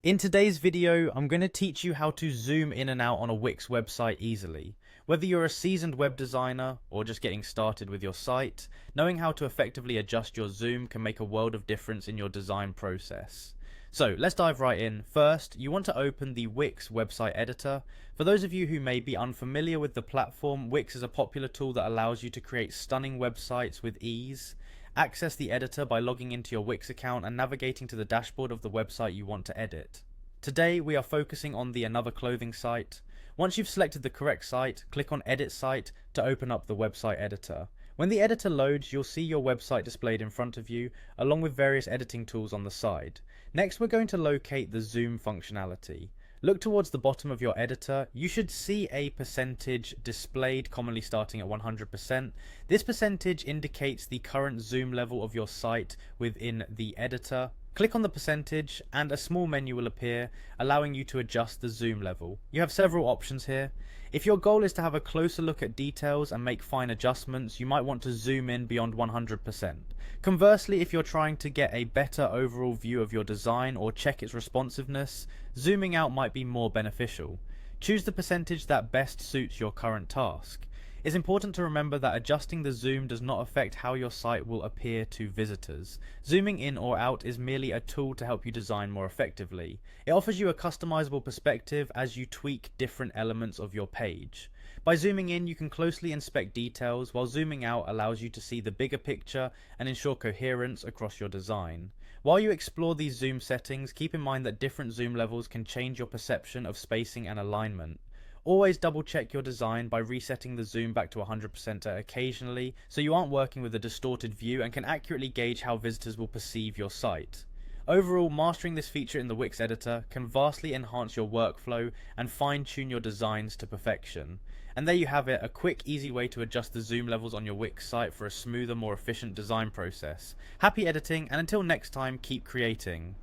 In today's video, I'm going to teach you how to zoom in and out on a Wix website easily. Whether you're a seasoned web designer or just getting started with your site, knowing how to effectively adjust your zoom can make a world of difference in your design process. So let's dive right in. First, you want to open the Wix website editor. For those of you who may be unfamiliar with the platform, Wix is a popular tool that allows you to create stunning websites with ease. Access the editor by logging into your Wix account and navigating to the dashboard of the website you want to edit. Today we are focusing on the Another Clothing site. Once you've selected the correct site, click on Edit Site to open up the website editor. When the editor loads, you'll see your website displayed in front of you, along with various editing tools on the side. Next, we're going to locate the zoom functionality. Look towards the bottom of your editor. You should see a percentage displayed, commonly starting at 100%. This percentage indicates the current zoom level of your site within the editor. Click on the percentage and a small menu will appear, allowing you to adjust the zoom level. You have several options here. If your goal is to have a closer look at details and make fine adjustments, you might want to zoom in beyond 100%. Conversely, if you're trying to get a better overall view of your design or check its responsiveness, zooming out might be more beneficial. Choose the percentage that best suits your current task. It's important to remember that adjusting the zoom does not affect how your site will appear to visitors. Zooming in or out is merely a tool to help you design more effectively. It offers you a customizable perspective as you tweak different elements of your page. By zooming in, you can closely inspect details, while zooming out allows you to see the bigger picture and ensure coherence across your design. While you explore these zoom settings, keep in mind that different zoom levels can change your perception of spacing and alignment. Always double check your design by resetting the zoom back to 100% occasionally, so you aren't working with a distorted view and can accurately gauge how visitors will perceive your site. Overall, mastering this feature in the Wix editor can vastly enhance your workflow and fine-tune your designs to perfection. And there you have it, a quick, easy way to adjust the zoom levels on your Wix site for a smoother, more efficient design process. Happy editing, and until next time, keep creating.